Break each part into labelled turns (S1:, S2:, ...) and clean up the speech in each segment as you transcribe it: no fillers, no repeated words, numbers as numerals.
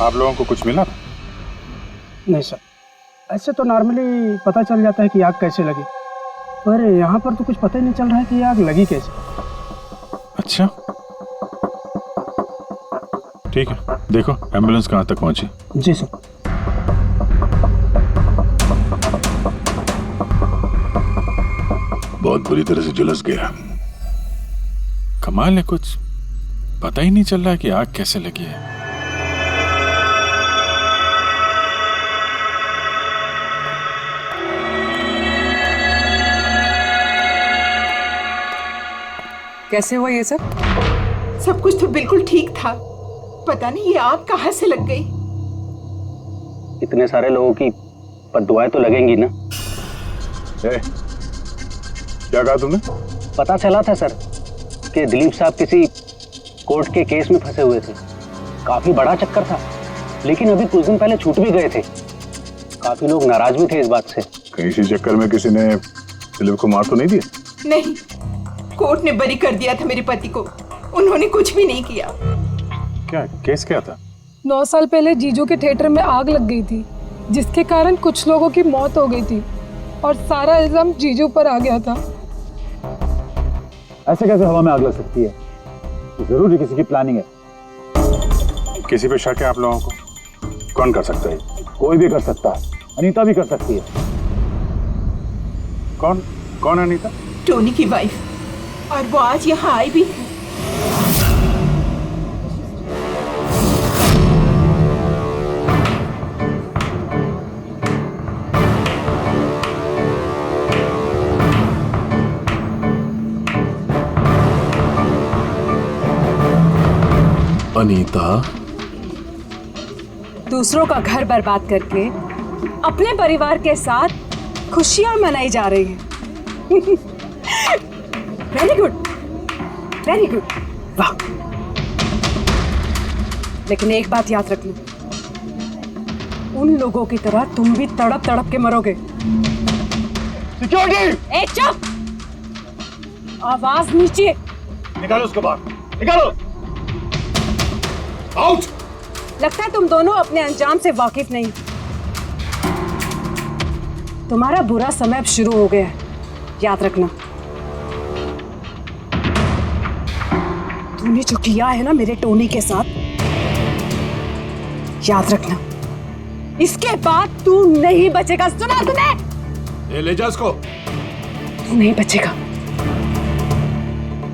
S1: आप लोगों को कुछ मिला?
S2: नहीं सर, ऐसे तो नॉर्मली पता चल जाता है कि आग कैसे लगी, पर यहाँ पर तो कुछ पता ही नहीं चल रहा है कि आग लगी कैसे।
S1: अच्छा ठीक है, देखो एम्बुलेंस कहाँ तक पहुंची।
S2: जी सर।
S1: बहुत बुरी तरह से झुलस गया। कमाल है, कुछ पता ही नहीं चल रहा है कि आग कैसे लगी है।
S3: कैसे हुआ ये सब?
S4: सब कुछ तो बिल्कुल ठीक था, पता नहीं ये आग कहाँ से लग गई।
S5: इतने सारे लोगों की बद्दुआएं तो लगेंगी ना।
S1: क्या कहा तुमने?
S5: पता चला था सर कि दिलीप साहब किसी कोर्ट के केस में फंसे हुए थे। काफी बड़ा चक्कर था, लेकिन अभी कुछ दिन पहले छूट भी गए थे। काफी लोग नाराज भी थे इस बात से।
S1: कहीं इसी चक्कर में किसी ने दिलीप को मार तो नहीं दिया?
S4: नहीं, कोर्ट ने बरी कर दिया था मेरे पति को, उन्होंने कुछ भी नहीं किया।
S1: क्या केस क्या था?
S6: 9 साल पहले जीजू के थिएटर में आग लग गई थी, जिसके कारण कुछ लोगों की मौत हो गई थी और सारा इल्जाम जीजू पर आ गया था।
S7: ऐसे कैसे हवा में आग लग सकती है? जरूर किसी की प्लानिंग है।
S1: किसी पे शक है आप लोगों को? कौन कर सकता है?
S7: कोई भी कर सकता है, अनीता भी कर सकती है।
S1: कौन कौन अनीता?
S4: टोनी की वाइफ, और वो आज यहाँ आई भी है।
S1: अनीता
S3: दूसरों का घर बर्बाद करके अपने परिवार के साथ खुशियां मनाई जा रही है। वेरी गुड, वेरी गुड, वाह। लेकिन एक बात याद रखना, उन लोगों की तरह तुम भी तड़प तड़प के मरोगे।
S7: सिक्योरिटी!
S3: ए चुप! आवाज नीचे।
S7: निकालो उसको बाहर, निकालो! आउट!
S3: लगता है तुम दोनों अपने अंजाम से वाकिफ नहीं। तुम्हारा बुरा समय अब शुरू हो गया है, याद रखना। तूने जो किया है ना मेरे टोनी के साथ, याद रखना, इसके बाद तू नहीं बचेगा। सुना तूने?
S1: ले जा इसको।
S3: तू नहीं बचेगा,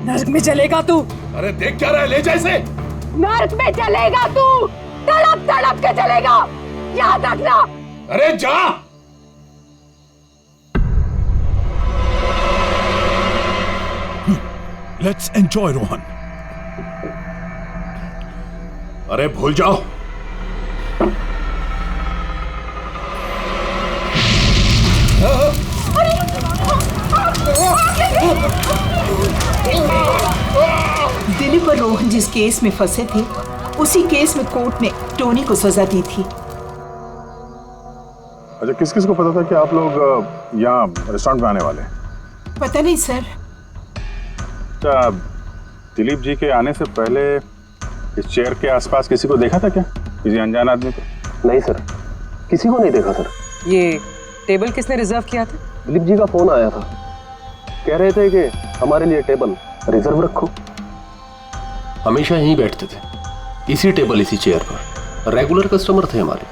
S3: नर्क में चलेगा तू।
S1: अरे देख क्या रहा है, ले जा इसे।
S3: नर्क में चलेगा तू, तड़प तड़प के चलेगा, याद रखना।
S1: अरे जा। Let's enjoy Rohan. अरे भूल जाओ।
S4: दिलीप और रोहन जिस केस में फंसे थे, उसी केस में कोर्ट ने टोनी को सजा दी थी।
S1: अच्छा, किस किस को पता था कि आप लोग यहाँ रेस्टोरेंट में आने वाले हैं?
S4: पता नहीं सर।
S1: अच्छा, दिलीप जी के आने से पहले इस चेयर के आसपास किसी को देखा था क्या? किसी अनजान आदमी को?
S5: नहीं सर, किसी को नहीं देखा सर।
S3: ये टेबल किसने रिजर्व किया था?
S5: दिलीप जी का फोन आया था, कह रहे थे कि हमारे लिए टेबल रिजर्व रखो।
S8: हमेशा यहीं बैठते थे, इसी टेबल इसी चेयर पर, रेगुलर कस्टमर थे हमारे।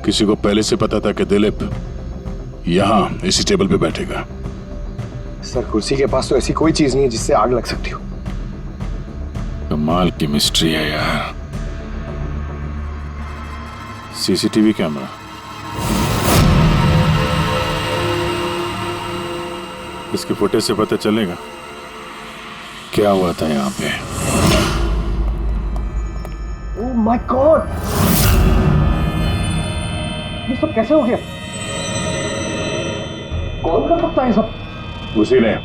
S1: किसी को पहले से पता था कि दिलीप यहाँ इसी टेबल पे बैठेगा?
S9: सर, कुर्सी के पास तो ऐसी कोई चीज नहीं है जिससे आग लग सकती हो।
S1: कमाल की मिस्ट्री है यार। सीसीटीवी कैमरा, इसके फुटेज से पता चलेगा क्या हुआ था यहाँ पे।
S7: ओह माय गॉड, ये सब कैसे हो गया? कौन कर सकता है ये सब?
S1: उसी ने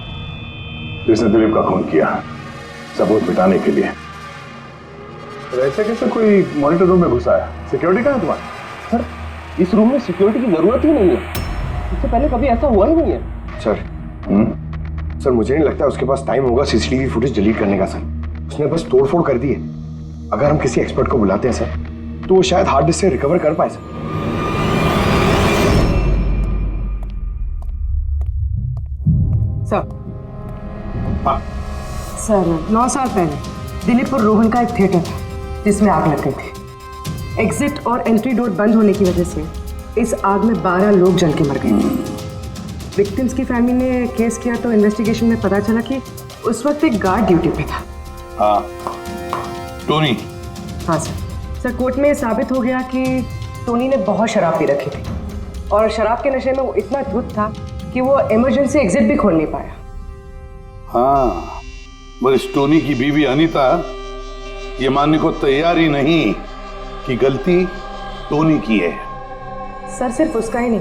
S1: जिसने दिलीप का खून किया, सबूत मिटाने के लिए। ऐसे कैसे कोई मॉनिटर रूम में घुसा है? सिक्योरिटी कहाँ है तुम्हारा?
S5: सर, इस रूम में सिक्योरिटी की जरूरत ही नहीं है, इससे पहले कभी ऐसा हुआ ही नहीं है।
S9: सर, सर मुझे नहीं लगता उसके पास टाइम होगा सीसीटीवी फुटेज डिलीट करने का। सर, उसने बस तोड़फोड़ कर दी है। अगर हम किसी एक्सपर्ट को बुलाते हैं सर तो वो शायद हार्ड डिस्क से रिकवर कर पाए सर।
S10: सर 9 साल पहले दिलीप और रोहन का एक थिएटर था जिसमें आग लग गई थी। एग्जिट और एंट्री डोर बंद होने की वजह से इस आग में 12 लोग जल के मर गए थे। विक्टिम्स की फैमिली ने केस किया तो इन्वेस्टिगेशन में पता चला कि उस वक्त एक गार्ड ड्यूटी पे था।
S1: हाँ, टोनी।
S10: हाँ सर कोर्ट में साबित हो गया कि टोनी ने बहुत शराब पी रखी थी और शराब के नशे में वो इतना धुत था कि वो इमरजेंसी एग्जिट भी खोल नहीं पाया।
S11: हाँ, मगर इस टोनी की बीवी अनीता ये मानने को तैयार ही नहीं कि गलती टोनी की है।
S10: सर सिर्फ उसका ही नहीं,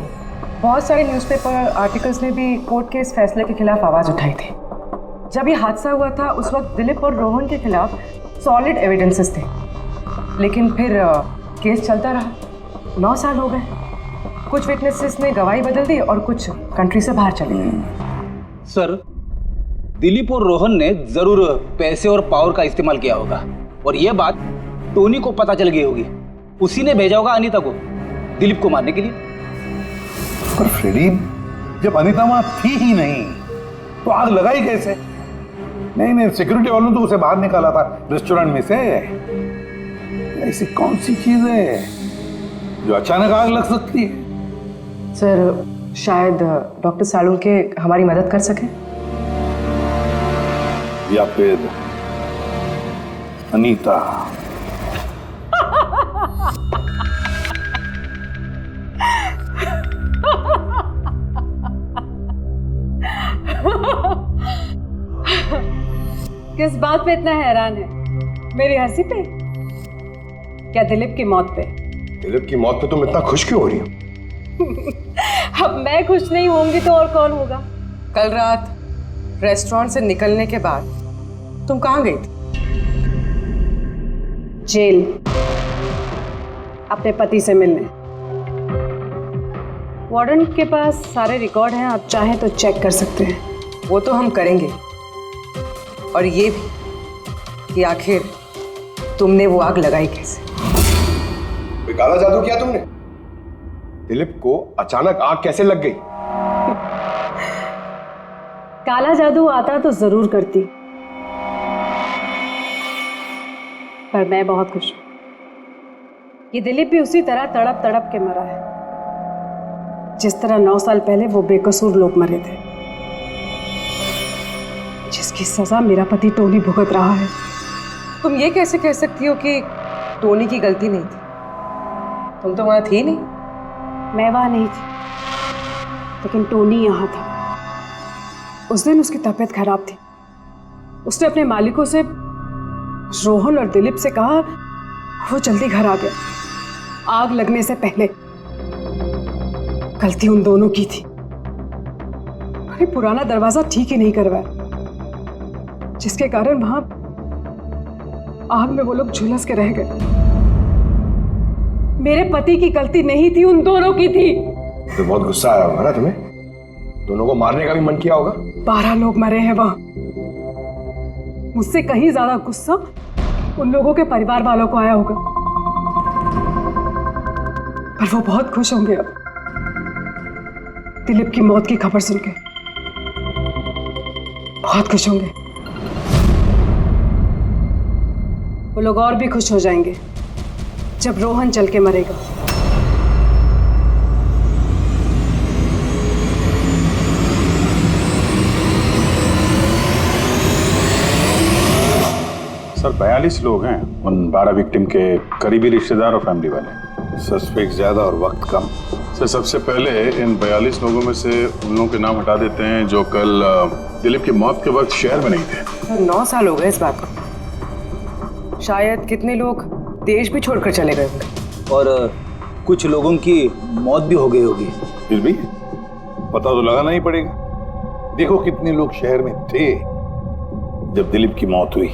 S10: बहुत सारे न्यूज़पेपर आर्टिकल्स ने भी कोर्ट के इस फैसले के खिलाफ आवाज़ उठाई थी। जब ये हादसा हुआ था उस वक्त दिलीप और रोहन के खिलाफ सॉलिड एविडेंसेस थे, लेकिन फिर केस चलता रहा। 9 साल हो गए। कुछ विटनेसेस ने गवाही बदल दी और कुछ कंट्री से बाहर चले गए।
S5: सर, दिलीप और रोहन ने जरूर पैसे और पावर का इस्तेमाल किया होगा और यह बात टोनी को पता चल गई होगी। उसी ने भेजा होगा अनीता को दिलीप को मारने के लिए।
S11: पर फ्रेडी, जब अनीता वहां थी ही नहीं तो आग लगाई कैसे? नहीं, सिक्योरिटी वालों ने तो उसे बाहर निकाला था रेस्टोरेंट में से। ऐसी कौन सी चीज है जो अचानक आग लग सकती है?
S10: सर शायद डॉक्टर सालुंके हमारी मदद कर सके,
S11: या फिर अनीता।
S3: किस बात पे इतना हैरान है? मेरी हंसी पे? क्या दिलीप की मौत पे?
S9: दिलीप की मौत पे तुम इतना खुश क्यों हो रही हो?
S3: अब मैं खुश नहीं होंगी तो और कौन होगा?
S10: कल रात रेस्टोरेंट से निकलने के बाद तुम कहाँ गई थी?
S3: जेल, अपने पति से मिलने। वार्डन के पास सारे रिकॉर्ड हैं, आप चाहें तो चेक कर सकते हैं।
S10: वो तो हम करेंगे, और ये भी कि आखिर तुमने वो आग लगाई कैसे?
S9: कोई काला जादू किया तुमने? दिलीप को अचानक आग कैसे लग गई?
S3: काला जादू आता तो जरूर करती, पर मैं बहुत खुश हूं। ये दिलीप भी उसी तरह तड़प तड़प के मरा है जिस तरह 9 साल पहले वो बेकसूर लोग मरे थे, जिसकी सजा मेरा पति टोनी भुगत रहा है।
S10: तुम ये कैसे कह सकती हो कि टोनी की गलती नहीं थी? तुम तो वहां थी नहीं।
S3: मैं वहां नहीं थी, लेकिन टोनी यहाँ था। उस दिन उसकी तबीयत खराब थी। उसने अपने मालिकों से, रोहन और दिलीप से कहा, वो जल्दी घर आ गया आग लगने से पहले। गलती उन दोनों की थी। अरे पुराना दरवाजा ठीक ही नहीं करवाया, जिसके कारण वहां आग में वो लोग झुलस के रह गए। मेरे पति की गलती नहीं थी, उन दोनों की थी।
S9: तो बहुत गुस्सा आया होगा ना तुम्हें? दोनों को मारने का भी मन किया होगा?
S3: 12 लोग मरे हैं वहां। मुझसे कहीं ज्यादा गुस्सा उन लोगों के परिवार वालों को आया होगा, पर वो बहुत खुश होंगे अब दिलीप की मौत की खबर सुनके। बहुत खुश होंगे। वो लोग और भी खुश हो जाएंगे जब रोहन चल के मरेगा।
S1: सर 42 लोग हैं, उन 12 विक्टिम के करीबी रिश्तेदार और फैमिली वाले।
S11: सस्पेक्ट ज्यादा और वक्त कम।
S1: सर सबसे पहले इन 42 लोगों में से उन लोगों के नाम हटा देते हैं जो कल दिलीप की मौत के वक्त शहर में नहीं थे।
S10: 9 साल हो गए इस बात को। शायद कितने लोग देश भी छोड़कर चले गए होंगे
S5: और कुछ लोगों की मौत भी हो गई होगी।
S11: फिर भी पता तो लगाना ही पड़ेगा। देखो कितने लोग शहर में थे जब दिलीप की मौत हुई।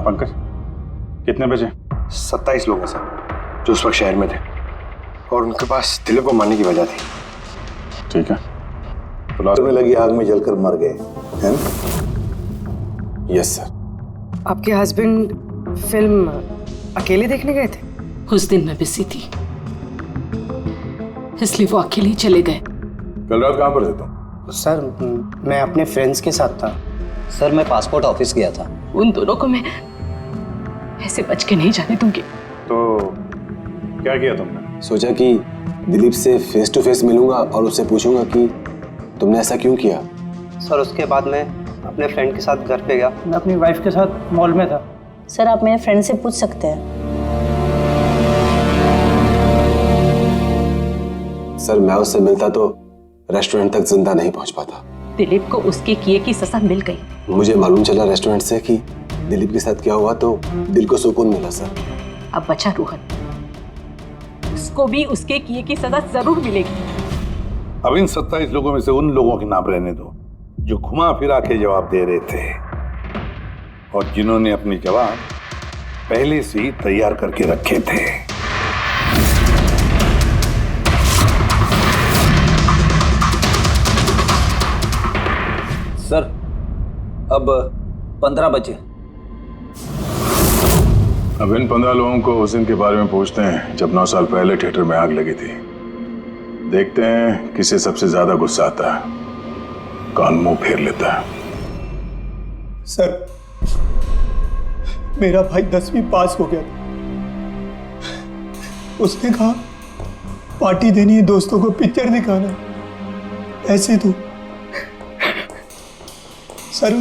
S11: पंकज, कितने बजे?
S9: 27 लोग हैं सर जो उस वक्त शहर में थे और उनके पास दिलीप को मारने की वजह थी।
S11: ठीक है,
S12: तुम्हें लगी आग में जलकर मर गए हैं?
S9: Yes sir.
S10: आपके हस्बैंड फिल्म अकेले देखने गए थे?
S4: उस दिन मैं बिजी थी, इसलिए वो अकेले ही चले गए।
S1: कल रात कहाँ पर थे तुम?
S2: सर मैं अपने फ्रेंड्स के साथ था।
S5: सर मैं पासपोर्ट ऑफिस गया था।
S4: उन दोनों को मैं ऐसे बच के नहीं जाने दूंगी।
S1: तो क्या किया तुमने?
S9: सोचा कि दिलीप से फेस टू फेस मिलूंगा और उससे पूछूंगा कि तुमने ऐसा क्यों किया।
S5: सर उसके बाद मैं अपने फ्रेंड के साथ घर पे गया।
S2: मैं अपनी वाइफ के साथ मॉल में था।
S13: सर आप मेरे फ्रेंड से पूछ सकते हैं।
S9: सर मैं उससे मिलता तो रेस्टोरेंट तक जिंदा नहीं पहुंच पाता।
S4: दिलीप को उसके किए की सजा मिल गई।
S9: मुझे मालूम चला रेस्टोरेंट से कि दिलीप के साथ क्या हुआ तो दिल को सुकून मिला सर।
S4: अब बचा रोहन, उसको भी उसके किए की सजा जरूर मिलेगी।
S11: अब इन 27 लोगों में से उन लोगों के नाम रहने दो जो घुमा फिरा के जवाब दे रहे थे और जिन्होंने अपने जवाब पहले से ही तैयार करके रखे थे।
S5: सर अब 15 बजे।
S1: अब इन 15 लोगों को उस दिन के बारे में पूछते हैं जब 9 साल पहले थिएटर में आग लगी थी। देखते हैं किसे सबसे ज्यादा गुस्सा आता है, कौन मुंह फेर लेता है।
S2: सर मेरा भाई 10वीं पास हो गया था। उसने कहा पार्टी देनी है, दोस्तों को पिक्चर दिखाना है, पैसे दो। सर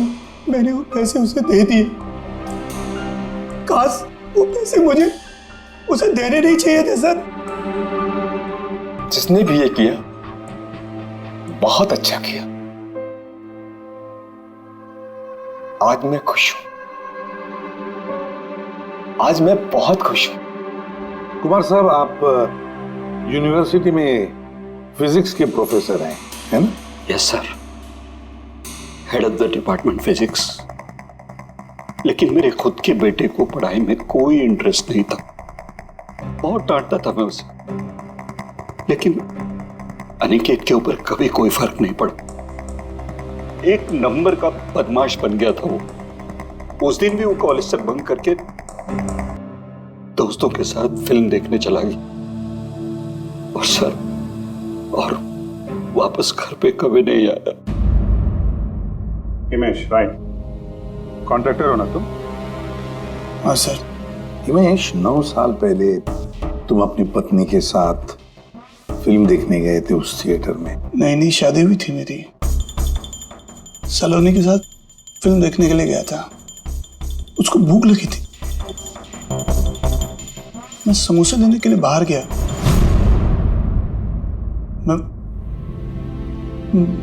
S2: मैंने वो पैसे उसे दे दिए। काश वो पैसे मुझे उसे देने नहीं चाहिए थे सर।
S9: जिसने भी ये किया बहुत अच्छा किया। आज मैं खुश हूं, आज मैं बहुत खुश हूं।
S11: कुमार साहब आप यूनिवर्सिटी में फिजिक्स के प्रोफेसर हैं, है ना?
S14: Yes sir, head of the department physics. लेकिन मेरे खुद के बेटे को पढ़ाई में कोई इंटरेस्ट नहीं था। बहुत डांटता था मैं उसे, लेकिन अनिकेत के ऊपर कभी कोई फर्क नहीं पड़ा। एक नंबर का बदमाश बन गया था वो। उस दिन भी वो कॉलेज से बंक करके दोस्तों के साथ फिल्म देखने चला गया और सर और वापस घर पे कभी नहीं आया।
S11: हिमेश, राइट? कॉन्ट्रैक्टर हो ना तुम?
S2: हाँ सर।
S11: हिमेश, 9 साल पहले तुम अपनी पत्नी के साथ फिल्म देखने गए थे उस थिएटर में।
S2: नई शादी हुई थी मेरी, सलोनी के साथ फिल्म देखने के लिए गया था। उसको भूख लगी थी, मैं समोसे लेने के लिए बाहर गया।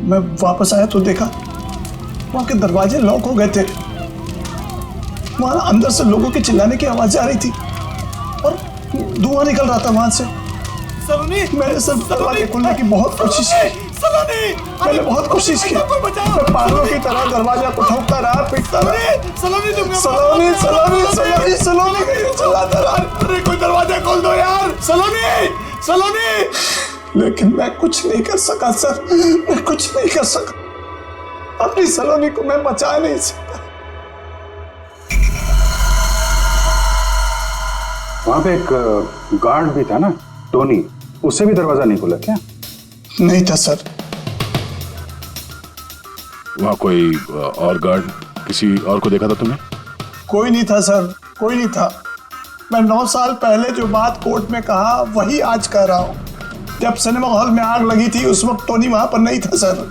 S2: मैं वापस आया तो देखा वहां के दरवाजे लॉक हो गए थे। वहां अंदर से लोगों के चिल्लाने की आवाज आ रही थी और धुआं निकल रहा था वहां से। सलोनी, मैंने सब दरवाजे खोलने की बहुत कोशिश की। सलोनी, मैंने बहुत कोशिश की। मैं पागलों की तरह दरवाजा को ठोकता रहा, पीटता रहा। सलोनी, सलोनी, सलोनी, सलोनी, सलोनी चिल्लाता रहा। अरे कोई दरवाजा खोल दो यार। सलोनी, सलोनी। लेकिन मैं कुछ नहीं कर सका सर, मैं कुछ नहीं कर सका। अपनी सलोनी को मैं बचा नहीं सका।
S11: वहां पे एक गार्ड भी था ना, टोनी, उससे भी दरवाजा नहीं खुला क्या?
S2: नहीं था सर।
S1: वहां कोई और गार्ड, किसी और को देखा था तुमने?
S2: कोई नहीं था सर, कोई नहीं था। मैं 9 साल पहले जो बात कोर्ट में कहा वही आज कह रहा हूं। जब सिनेमा हॉल में आग लगी थी उस वक्त टोनी वहां पर नहीं था सर।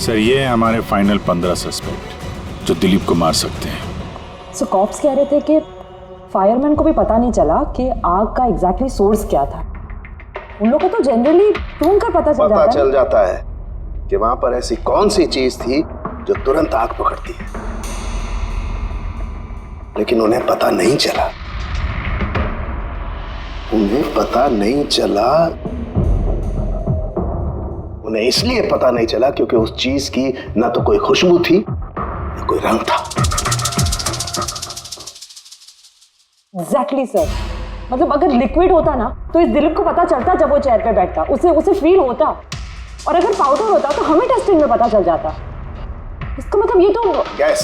S11: सर ये है हमारे फाइनल 15 सस्पेक्ट जो दिलीप को मार सकते हैं।
S10: सो कॉप्स कह रहे थे कि फायरमैन को भी पता नहीं चला कि आग का एग्जैक्टली सोर्स क्या था। उन लोगों को तो जनरली ढूंढ कर पता चल
S12: जाता है कि वहां पर ऐसी कौन सी चीज थी जो तुरंत आग पकड़ती है, लेकिन उन्हें पता नहीं चला उन्हें पता नहीं चला, उन्हें इसलिए पता नहीं चला क्योंकि उस चीज की ना तो कोई खुशबू थी ना कोई रंग था।
S10: एग्जैक्टली सर, मतलब अगर लिक्विड होता ना तो इस दिलीप को पता चलता जब वो चेयर पे बैठता, उसे फील होता, और अगर पाउडर होता तो हमें टेस्टिंग में पता चल जाता। इसका मतलब ये तो
S12: गैस,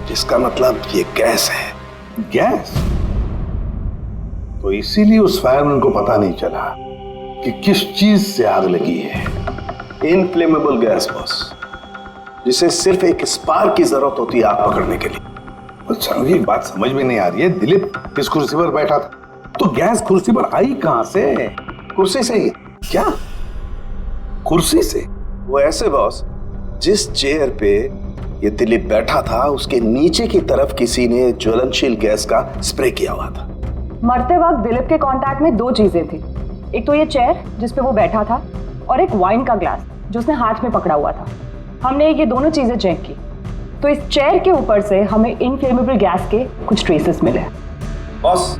S12: जिसका मतलब ये गैस है।
S11: गैस? तो इसीलिए उस फायरमैन को पता नहीं चला कि किस चीज से आग लगी है।
S12: इनफ्लेमेबल गैस बॉस, जिसे सिर्फ एक स्पार्क की जरूरत होती है आग पकड़ने के लिए।
S11: अच्छा, मुझे एक बात समझ में नहीं आ रही है, दिलीप किस कुर्सी पर बैठा था, तो गैस कुर्सी पर आई कहां से?
S12: कुर्सी से ही।
S11: क्या? कुर्सी से?
S12: वो ऐसे बॉस, जिस चेयर पे ये दिलीप बैठा था उसके नीचे की तरफ किसी ने ज्वलनशील गैस का स्प्रे किया हुआ था।
S10: मरते वक्त दिलीप के कांटेक्ट में दो चीजें थी, एक तो ये चेयर जिस पे वो बैठा था और एक वाइन का ग्लास जो उसने हाथ में पकड़ा हुआ था। हमने ये दोनों चीजें चेक की तो इस चेयर के ऊपर से हमें इनफ्लेमेबल गैस के कुछ ट्रेसेस मिले।
S12: बॉस,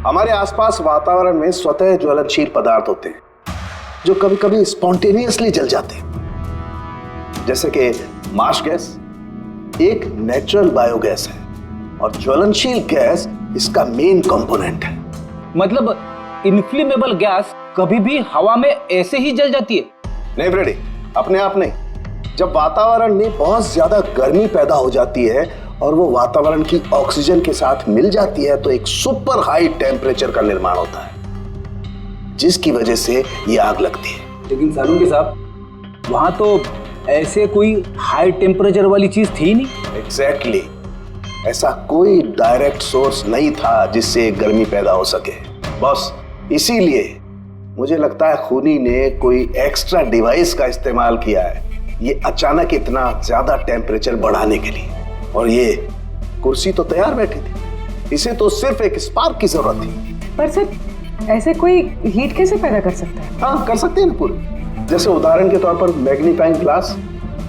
S12: हमारे आसपास वातावरण में स्वतः ज्वलनशील पदार्थ होते हैं जो कभी कभी स्पॉन्टेनियसली जल जाते हैं, जैसे कि मार्श गैस एक नेचुरल बायोगैस है और ज्वलनशील गैस इसका मेन कंपोनेंट है।
S5: मतलब इनफ्लेमेबल गैस कभी भी हवा में ऐसे ही जल जाती है?
S12: नहीं फ्रेडी, अपने आप नहीं। जब वातावरण में बहुत ज्यादा गर्मी पैदा हो जाती है और वो वातावरण की ऑक्सीजन के साथ मिल जाती है तो एक सुपर हाई टेम्परेचर का निर्माण होता है, जिसकी वजह से ये आग लगती है।
S5: लेकिन सालून के साहब, वहां तो ऐसे कोई हाई टेम्परेचर वाली चीज थी नहीं।
S12: एग्जैक्टली, ऐसा कोई डायरेक्ट सोर्स नहीं था जिससे गर्मी पैदा हो सके बॉस। इसीलिए मुझे लगता है खूनी ने कोई एक्स्ट्रा डिवाइस का इस्तेमाल किया है ये अचानक इतना ज्यादा टेम्परेचर बढ़ाने के लिए। और ये कुर्सी तो तैयार बैठी थी, इसे तो सिर्फ एक स्पार्क की जरूरत थी।
S10: पर सर ऐसे कोई हीट कैसे पैदा कर सकता है?
S12: हाँ, कर सकते हैं ना पूरी। जैसे उदाहरण के तौर पर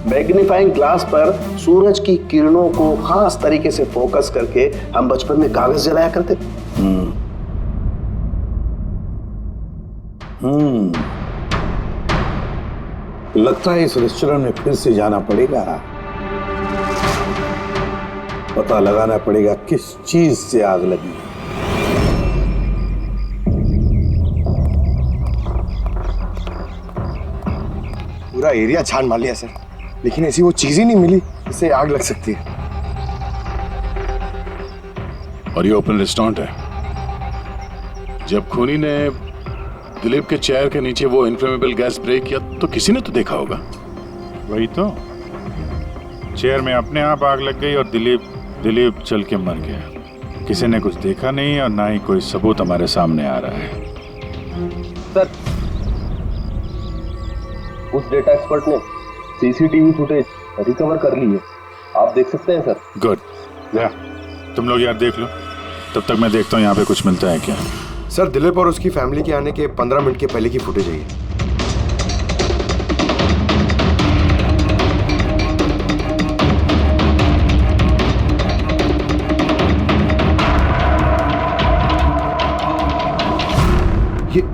S12: मैग्नीफाइंग ग्लास पर सूरज की किरणों को खास तरीके से फोकस करके हम बचपन में कागज जलाया करते थे।
S11: लगता है इस रेस्टोरेंट में फिर से जाना पड़ेगा, पता लगाना पड़ेगा किस चीज से आग लगी।
S9: पूरा एरिया छान मार लिया सर, लेकिन ऐसी वो चीज ही नहीं मिली जिससे आग लग सकती है।
S1: और ये ओपन रेस्टोरेंट है। जब खूनी ने दिलीप के चेयर के नीचे वो इनफ्लेमेबल गैस स्प्रे किया तो किसी ने तो देखा होगा।
S15: वही तो, चेयर में अपने आप आग लग गई और दिलीप चल के मर गया। किसी ने कुछ देखा नहीं और ना ही कोई सबूत हमारे सामने आ रहा है।
S8: सर, उस डेटा एक्सपर्ट ने सीसीटीवी फुटेज रिकवर कर ली है, आप देख सकते हैं सर।
S15: गुड, तुम लोग यार देख लो, तब तक मैं देखता हूँ यहाँ पे कुछ मिलता है क्या।
S9: सर, दिलीप और उसकी फैमिली के आने के 15 मिनट के पहले की फुटेज है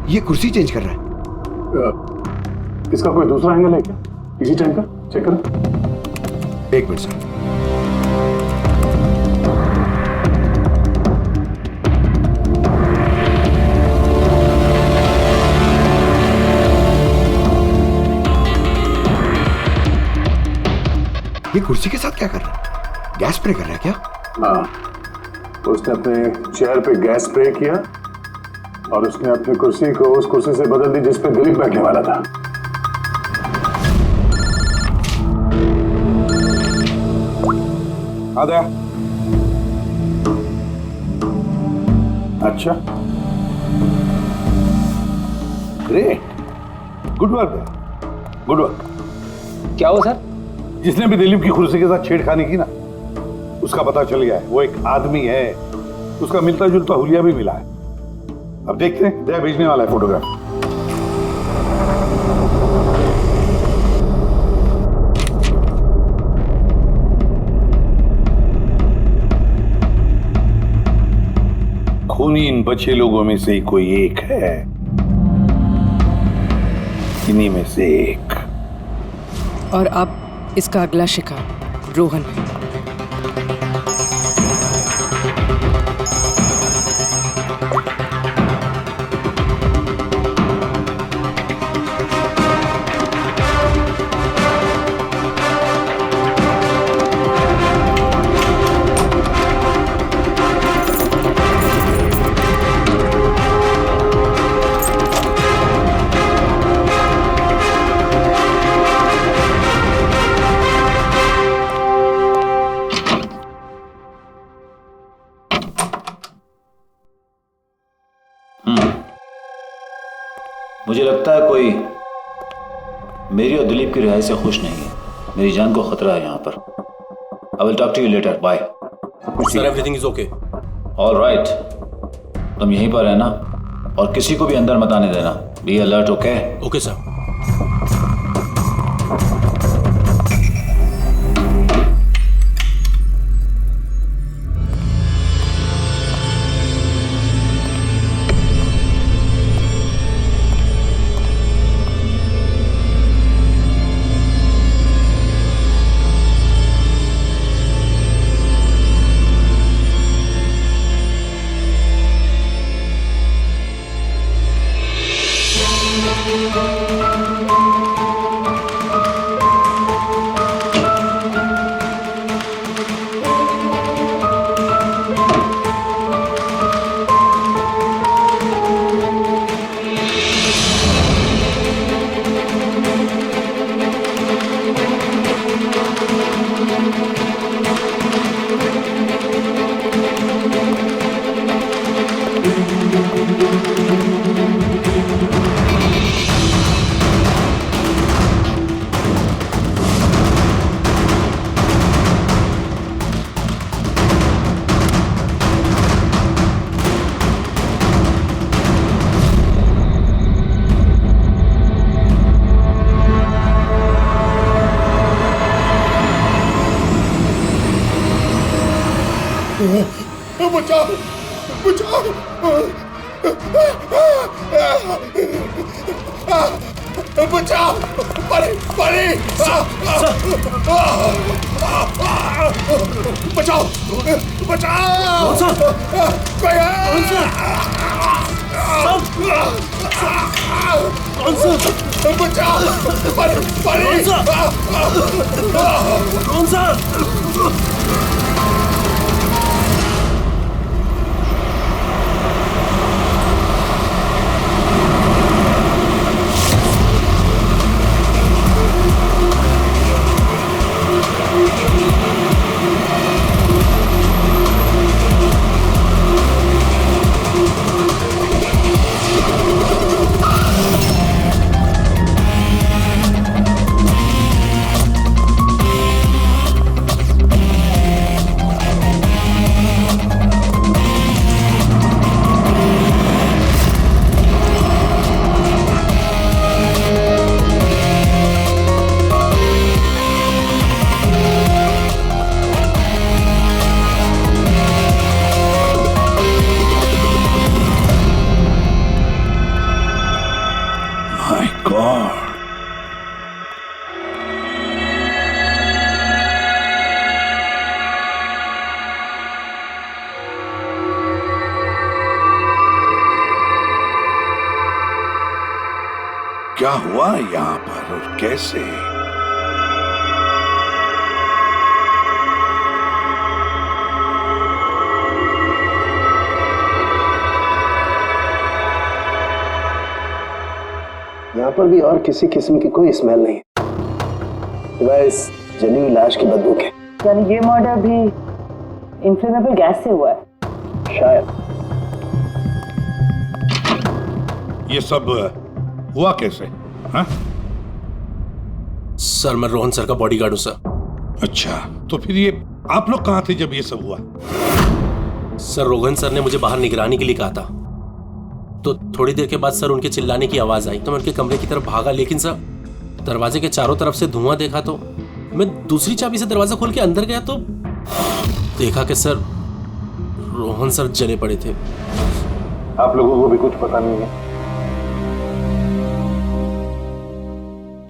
S9: ये कुर्सी चेंज कर रहा है।
S1: इसका कोई दूसरा एंगल है क्या? इसी टाइम का चेक करो।
S9: एक मिनट सर। ये कुर्सी के साथ क्या कर रहा है? गैस स्प्रे कर रहा है क्या?
S1: हाँ, उसने अपने चेयर पे गैस स्प्रे किया और उसने अपनी कुर्सी को उस कुर्सी से बदल दी जिस पे दिलीप बैठने वाला था।
S11: आ गया। अच्छा, great, good work, good work.
S5: क्या हुआ सर?
S11: जिसने भी दिलीप की कुर्सी के साथ छेड़खानी की ना, उसका पता चल गया है। वो एक आदमी है, उसका मिलता जुलता हुलिया भी मिला है। अब देखते हैं, दया भेजने वाला है फोटोग्राफ। खूनी इन बचे लोगों में से ही कोई एक है, इन्हीं में से एक।
S10: और अब इसका अगला शिकार रोहन है।
S16: मुझे लगता है कोई मेरी और दिलीप की रिहाई से खुश नहीं है। मेरी जान को खतरा है यहाँ पर। I will talk to you later. Bye.
S8: Sir everything is okay.
S16: All right, तुम यहीं पर रहना और किसी को भी अंदर मत आने देना। Be alert. Okay?
S8: Okay sir.
S11: बचाओ बचाओ बचाओ। परे परे बचाओ बचाओ। बचाओ परे परे। कौन सा? क्या हुआ यहाँ पर और कैसे?
S12: यहाँ पर भी और किसी किस्म की कोई स्मेल नहीं सिवाय इस जली हुई लाश की बदबू के।
S13: यानी ये मर्डर भी इन्फ्लेमेबल गैस से हुआ है?
S12: शायद।
S11: ये सब हुआ कैसे? हाँ?
S8: सर मैं रोहन सर का बॉडीगार्ड हूं सर।
S11: अच्छा, तो फिर ये आप लोग कहाँ थे जब ये सब हुआ?
S8: सर रोहन सर ने मुझे बाहर निगरानी के लिए कहा था, तो थोड़ी देर के बाद सर उनके चिल्लाने की आवाज आई तो मैं उनके कमरे की तरफ भागा, लेकिन सर दरवाजे के चारों तरफ से धुआं देखा तो मैं दूसरी चाबी से दरवाजा खोल के अंदर गया तो देखा कि सर रोहन सर जले पड़े थे।
S11: आप लोगों को भी कुछ पता नहीं है।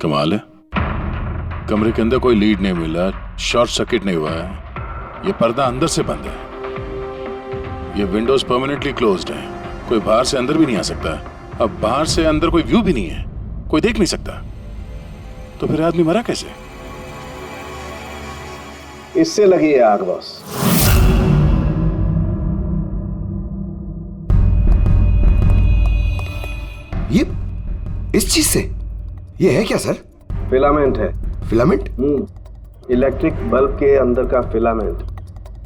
S1: कमाल है, कमरे के अंदर कोई लीड नहीं मिला, शॉर्ट सर्किट नहीं हुआ है, ये पर्दा अंदर से बंद है, ये विंडोज परमानेंटली क्लोज्ड है, कोई बाहर से अंदर भी नहीं आ सकता। अब बाहर से अंदर कोई व्यू भी नहीं है, कोई देख नहीं सकता, तो फिर आदमी मरा कैसे?
S12: इससे लगी है आग बॉस।
S9: ये इस चीज से ये है क्या सर?
S12: फिलामेंट है।
S9: फिलामेंट?
S12: इलेक्ट्रिक बल्ब के अंदर का फिलामेंट।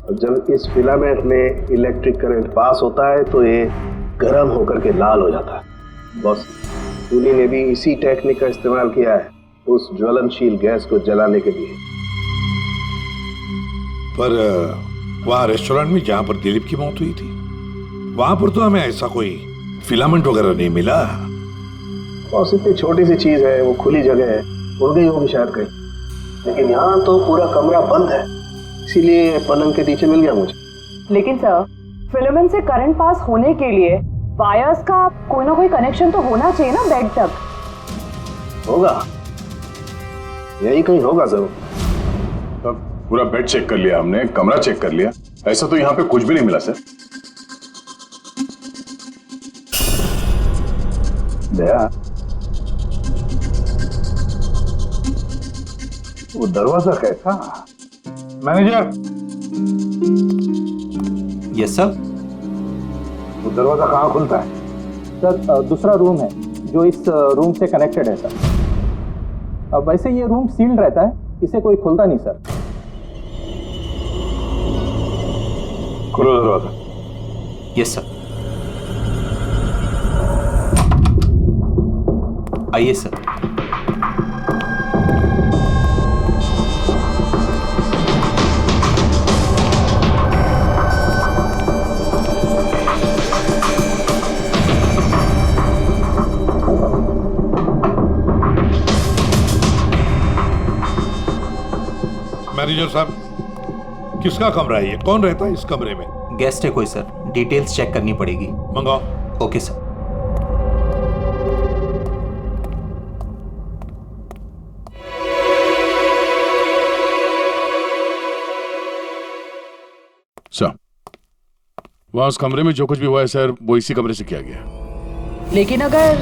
S12: और जब इस फिलामेंट में इलेक्ट्रिक करंट पास होता है तो ये गर्म होकर के लाल हो जाता है। बॉस, खूनी ने भी इसी टेक्निक का इस्तेमाल किया है उस ज्वलनशील गैस को जलाने के लिए।
S11: पर वहां रेस्टोरेंट में जहां पर दिलीप की मौत हुई थी, वहां पर तो हमें ऐसा कोई फिलामेंट वगैरह नहीं मिला।
S12: बॉस, इतनी छोटी सी चीज है, वो खुली जगह है, उड़ गई होगी शायद कहीं, लेकिन यहाँ तो पूरा कमरा बंद है, इसीलिए पलंग के नीचे मिल गया मुझे।
S10: लेकिन सर, फिलामेंट से करंट पास होने के लिए वायर्स का कोई ना कोई कनेक्शन तो होना चाहिए ना बेड तक।
S12: होगा, यही कहीं होगा जरूर।
S1: तब पूरा बेड चेक कर लिया हमने, कमरा चेक कर लिया, ऐसा तो यहाँ पे कुछ भी नहीं मिला सर।
S11: दया, वो दरवाजा कैसा? मैनेजर।
S5: Yes sir.
S11: वो दरवाजा कहाँ खुलता है?
S5: सर दूसरा रूम है जो इस रूम से कनेक्टेड है सर। अब वैसे ये रूम सील्ड रहता है, इसे कोई खुलता नहीं सर।
S11: खोलो दरवाजा।
S5: Yes sir. आइए सर।
S11: मैनेजर साहब, किसका कमरा है ये? कौन रहता है इस कमरे में?
S5: गेस्ट है कोई सर, डिटेल्स चेक करनी पड़ेगी।
S11: मंगाओ।
S5: Okay sir.
S1: सर, वहां उस कमरे में जो कुछ भी हुआ है सर, वो इसी कमरे से किया गया।
S10: लेकिन अगर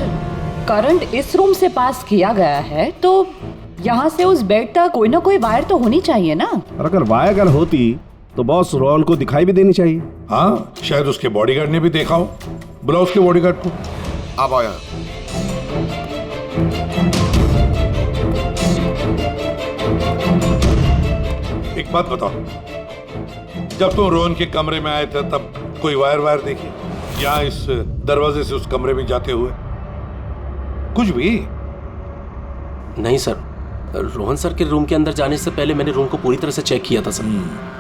S10: करंट इस रूम से पास किया गया है तो यहाँ से उस बेड तक कोई ना कोई वायर तो होनी चाहिए ना।
S12: और अगर वायर अगर होती तो बॉस रोहन को दिखाई भी देनी चाहिए।
S11: हाँ, शायद उसके बॉडीगार्ड ने भी देखा हो। बुलाओ उसके बॉडीगार्ड को।
S9: आप आओ यहाँ।
S11: एक बात बताओ, जब तुम रोहन के कमरे में आए थे तब कोई वायर देखी या इस दरवाजे से उस कमरे में जाते हुए? कुछ भी
S8: नहीं सर, रोहन सर के रूम के अंदर जाने से पहले मैंने रूम को पूरी तरह से चेक किया था सर,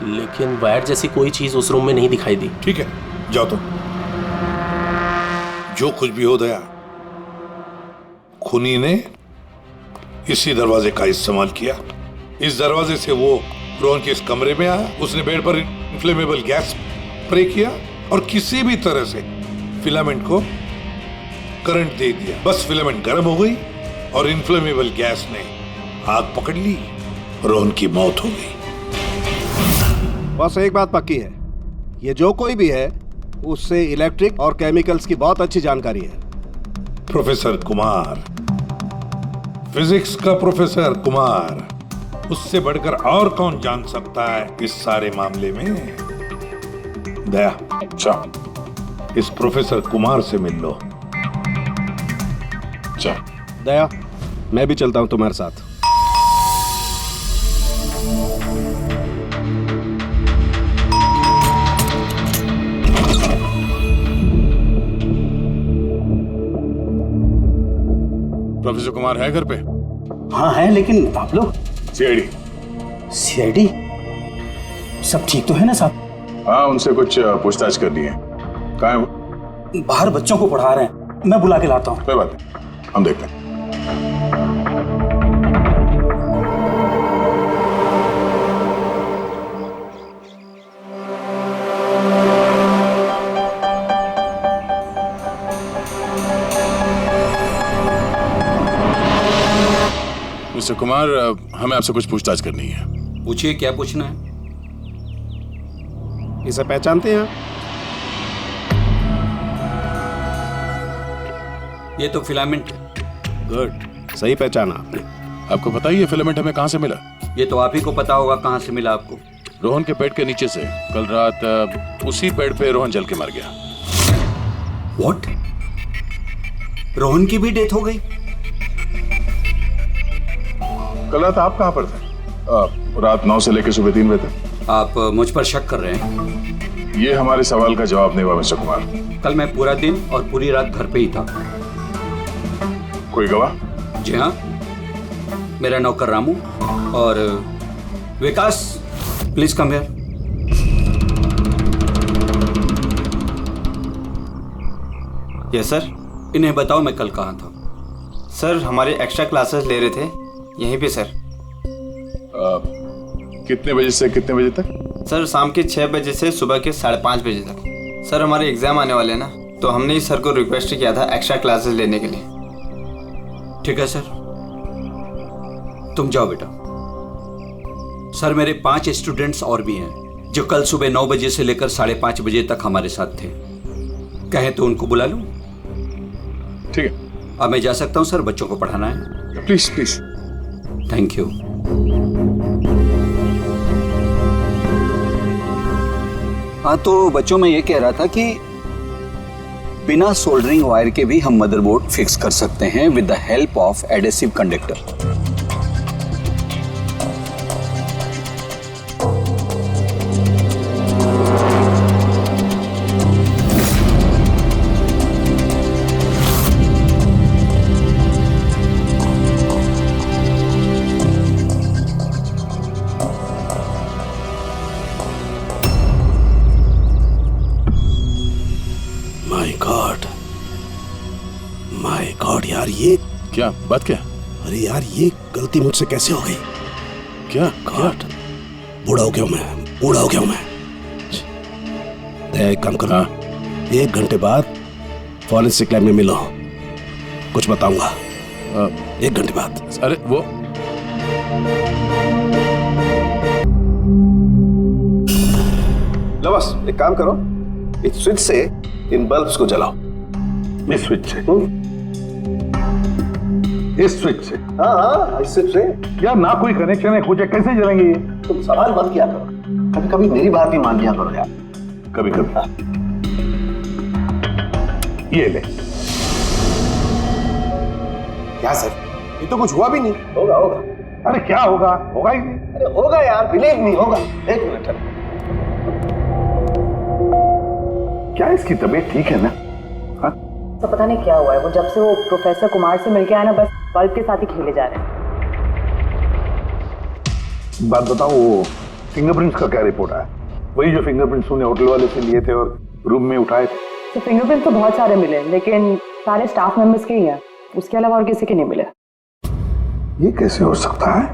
S8: लेकिन वायर जैसी कोई चीज उस रूम में नहीं दिखाई दी।
S11: ठीक है, जाओ तुम। जो कुछ भी हो दया, खूनी ने इसी दरवाजे का इस्तेमाल किया। इस दरवाजे से वो रोहन के इस कमरे में आया, उसने बेड पर इन्फ्लेमेबल गैस स्प्रे किया और किसी भी तरह से फिलामेंट को करंट दे दिया। बस फिलामेंट गर्म हो गई और इन्फ्लेमेबल गैस ने आग पकड़ ली, रोहन की मौत हो गई।
S12: बस एक बात पक्की है, ये जो कोई भी है उससे इलेक्ट्रिक और केमिकल्स की बहुत अच्छी जानकारी है।
S11: प्रोफेसर कुमार, फिजिक्स का प्रोफेसर कुमार, उससे बढ़कर और कौन जान सकता है इस सारे मामले में? दया,
S1: अच्छा,
S11: इस प्रोफेसर कुमार से मिल लो।
S1: अच्छा
S12: दया, मैं भी चलता हूं तुम्हारे साथ।
S1: प्रोफेसर कुमार है घर पे?
S5: हाँ है, लेकिन आप लोग?
S1: सीआईडी
S5: सब ठीक तो है ना साहब?
S1: हाँ, उनसे कुछ पूछताछ करनी है। कहाँ है वो?
S5: बाहर बच्चों को पढ़ा रहे हैं, मैं बुला के लाता हूँ।
S1: कोई बात नहीं, हम देखते हैं। मिस्टर कुमार, हमें आपसे कुछ पूछताछ करनी है।
S14: पूछिए, क्या पूछना है?
S9: इसे पहचानते हैं आप?
S14: ये तो फिलामेंट है।
S9: गुड, सही पहचाना आपने।
S1: आपको पता ही है फिलामेंट हमें कहाँ से मिला?
S14: ये तो आप ही को पता होगा कहाँ से मिला आपको।
S1: रोहन के बेड के नीचे से। कल रात उसी बेड पे रोहन जल के मर गया।
S14: व्हाट? रोहन की भी डेथ हो गई?
S1: कल रात आप कहाँ पर थे? रात 9 से लेकर सुबह 3 बजे तक।
S14: आप मुझ पर शक कर रहे हैं?
S1: ये हमारे सवाल का जवाब नहीं हुआ मिस्टर कुमार।
S14: कल मैं पूरा दिन और पूरी रात घर पे ही था।
S1: कोई गवाह?
S14: जी हाँ, मेरा नौकर रामू और Vikas. Please come here.
S17: Yes sir.
S14: इन्हें बताओ मैं कल कहाँ था।
S17: सर हमारे एक्स्ट्रा क्लासेस ले रहे थे यहीं पे सर।
S1: कितने बजे से कितने बजे तक?
S17: सर शाम के 6 बजे से सुबह के 5:30 बजे तक। सर हमारे एग्जाम आने वाले हैं ना, तो हमने ही सर को रिक्वेस्ट किया था एक्स्ट्रा क्लासेस लेने के लिए।
S14: ठीक है सर, तुम जाओ बेटा। सर मेरे 5 स्टूडेंट्स और भी हैं जो कल सुबह 9 बजे से लेकर 5:30 बजे तक हमारे साथ थे। कहें तो उनको बुला लूं?
S1: ठीक है।
S14: अब मैं जा सकता हूं सर, बच्चों को पढ़ाना है।
S1: Please please.
S14: Thank you. हाँ, तो बच्चों में ये कह रहा था कि बिना सोल्डरिंग वायर के भी हम मदरबोर्ड फिक्स कर सकते हैं with the help of adhesive conductor.
S12: My God यार, ये
S1: क्या बात? क्या?
S12: अरे यार, ये गलती मुझसे कैसे हो गई?
S1: क्या?
S12: गॉड, बूढ़ा हो गया हूं मैं, बूढ़ा हो गया हूं मैं। एक काम करो, 1 घंटे बाद फॉरेंसिक लैब में मिलो, कुछ बताऊंगा। 1 घंटे बाद।
S1: अरे वो
S12: लो बस, एक काम करो, इस स्विच से इन बल्ब्स को जलाओ।
S11: इस स्विच से? इस स्विच से?
S12: हाँ, इस स्विच से।
S11: क्या ना कोई कनेक्शन है, कुछ है, कैसे जलेंगे ये?
S12: तुम सवाल मत किया करो, कभी कभी मेरी बात भी मान लिया करो यार।
S11: कभी कभी। ये ले।
S9: क्या सर, ये तो कुछ हुआ भी नहीं।
S12: होगा होगा।
S11: अरे क्या होगा? होगा ही नहीं।
S12: अरे होगा यार, बिलीव नहीं होगा। 1 मिनट।
S11: क्या इसकी तबीयत ठीक है ना? हाँ?
S10: तो पता नहीं क्या हुआ है, वो जब से वो प्रोफेसर कुमार से मिलके आया ना, बस बल्ब के साथ ही खेले जा रहे हैं।
S11: बात बताओ, वो फिंगरप्रिंट्स का क्या रिपोर्ट आया? वही जो फिंगरप्रिंट्स उन्हें होटल वाले से लिए थे और रूम में उठाए थे।
S10: तो फिंगरप्रिंट तो बहुत सारे मिले, लेकिन सारे स्टाफ मेंबर्स के ही हैं, उसके अलावा और किसी के नहीं मिले।
S11: ये कैसे हो सकता है?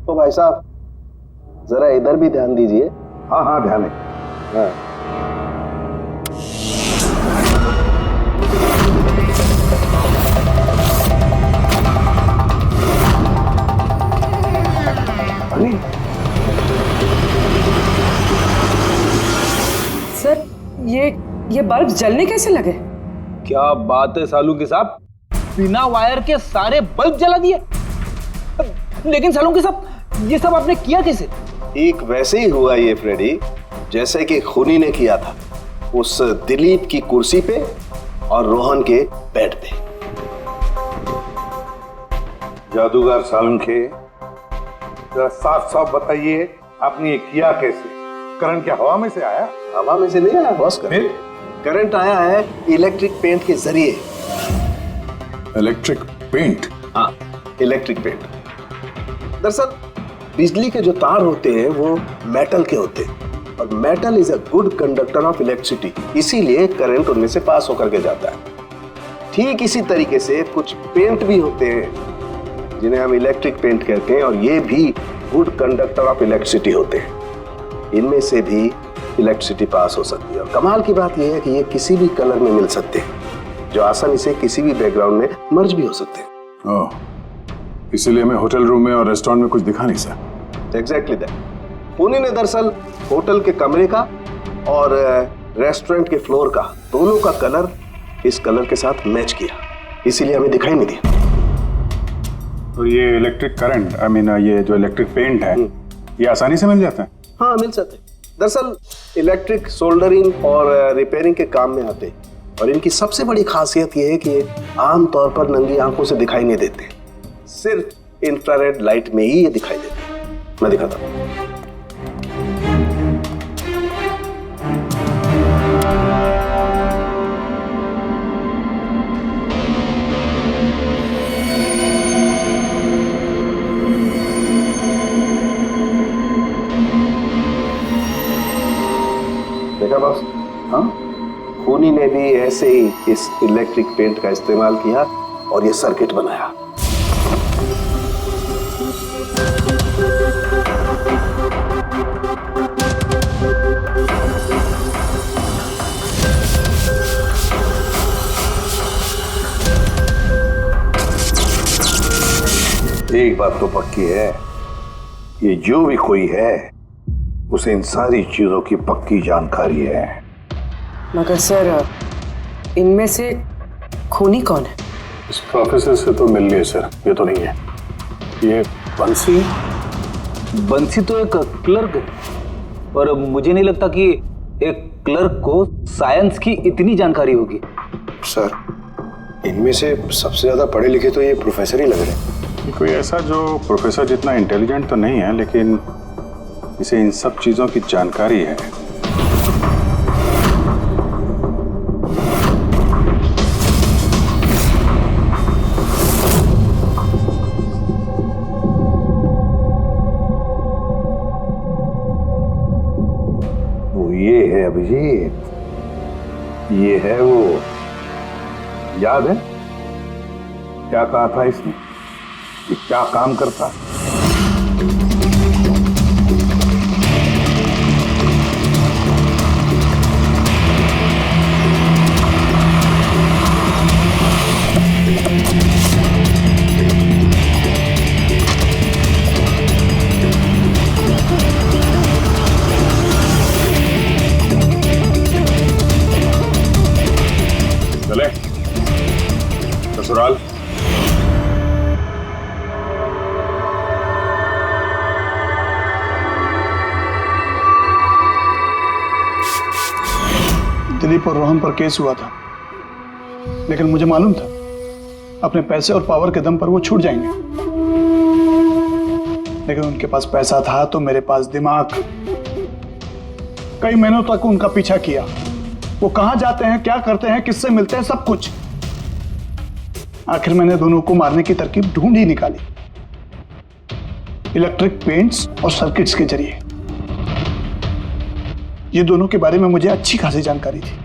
S12: तो भाई साहब, जरा इधर भी ध्यान दीजिए।
S11: हाँ हाँ, ध्यान है।
S12: हाँ।
S10: सर ये बल्ब जलने कैसे लगे?
S17: क्या बात है सालूकी साहब, बिना वायर के सारे बल्ब जला दिए। लेकिन सालूकी साहब, ये सब आपने किया कैसे?
S12: ठीक वैसे ही हुआ ये फ्रेडी, जैसे कि खूनी ने किया था, उस दिलीप की कुर्सी पे और रोहन के बेड पे।
S11: जादूगर सालुंखे, जरा साफ साफ बताइए, आपने ये किया कैसे? करंट क्या हवा में से आया?
S12: हवा में से नहीं आया बॉस, करंट आया है इलेक्ट्रिक पेंट के जरिए।
S1: Electric paint?
S12: हाँ, इलेक्ट्रिक पेंट। दरअसल बिजली के जो तार होते हैं वो मेटल के होते हैं, और metal is a good conductor of electricity, इसीलिए करंट उनमें से पास होकर के जाता है। ठीक इसी तरीके से कुछ पेंट भी होते हैं जिन्हें हम इलेक्ट्रिक पेंट कहते हैं, और ये भी गुड कंडक्टर ऑफ इलेक्ट्रिसिटी होते हैं। इनमें से भी इलेक्ट्रिसिटी पास हो सकती है, और कमाल की बात यह है कि ये किसी भी कलर में मिल सकते हैं, जो आसानी से किसी भी बैकग्राउंड में मर्ज भी हो सकते हैं।
S1: ओह, इसीलिए मैं होटल रूम में और रेस्टोरेंट में कुछ दिखा नहीं सर।
S12: Exactly that. खूनी ने दरअसल होटल के कमरे का और रेस्टोरेंट के फ्लोर का दोनों का कलर इस कलर के साथ मैच किया, इसीलिए हमें दिखाई नहीं दिया।
S15: तो ये इलेक्ट्रिक करंट, आई मीन ये जो इलेक्ट्रिक पेंट है, ये आसानी से मिल जाता है?
S12: हाँ, मिल सकते हैं। दरअसल इलेक्ट्रिक सोल्डरिंग और रिपेयरिंग के काम में आते हैं, और इनकी सबसे बड़ी खासियत ये है कि ये आमतौर पर नंगी आंखों से दिखाई नहीं देते, सिर्फ इंफ्रारेड लाइट में ही ये दिखाई देते हैं। मैं दिखाता हूँ। देखा बॉस? हाँ, खूनी ने भी ऐसे ही इस इलेक्ट्रिक पेंट का इस्तेमाल किया और ये सर्किट बनाया।
S11: एक बात तो पक्की है, ये जो भी कोई है उसे इन सारी चीजों की पक्की जानकारी है।
S10: मगर सर, इनमें से खूनी कौन है?
S1: इस प्रोफेसर से तो मिल लिए सर, ये तो नहीं है। ये बंसी।
S17: बंसी तो एक क्लर्क है, और मुझे नहीं लगता कि एक क्लर्क को साइंस की इतनी जानकारी होगी।
S9: सर, इनमें से सबसे ज्यादा पढ़े लिखे तो ये प्रोफेसर ही लग रहे हैं।
S15: कोई ऐसा जो प्रोफेसर जितना इंटेलिजेंट तो नहीं है, लेकिन इसे इन सब चीजों की जानकारी है।
S11: वो ये है अभिजीत, ये है वो। याद है क्या कहा था इसने, कि क्या काम करता?
S15: चले ससुराल।
S2: दिलीप और रोहन पर केस हुआ था, लेकिन मुझे मालूम था अपने पैसे और पावर के दम पर वो छूट जाएंगे। लेकिन उनके पास पैसा था तो मेरे पास दिमाग। कई महीनों तक उनका पीछा किया, वो कहां जाते हैं, क्या करते हैं, किससे मिलते हैं, सब कुछ। आखिर मैंने दोनों को मारने की तरकीब ढूंढ ही निकाली, इलेक्ट्रिक पेंट्स और सर्किट्स के जरिए। ये दोनों के बारे में मुझे अच्छी खासी जानकारी थी।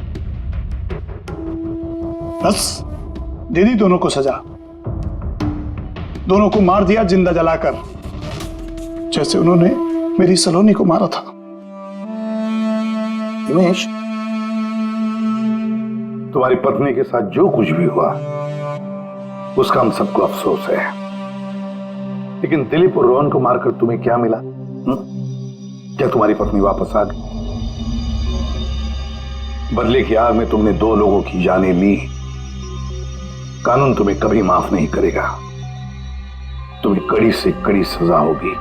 S2: बस दे दी दोनों को सजा, दोनों को मार दिया जिंदा जलाकर, जैसे उन्होंने मेरी सलोनी को मारा था।
S11: उमेश, तुम्हारी पत्नी के साथ जो कुछ भी हुआ उसका हम सबको अफसोस है, लेकिन दिलीप और रोहन को मारकर तुम्हें क्या मिला? क्या तुम्हारी पत्नी वापस आ गई? बदले की आग में तुमने दो लोगों की जानें ली। कानून तुम्हें कभी माफ नहीं करेगा, तुम्हें कड़ी से कड़ी सजा होगी।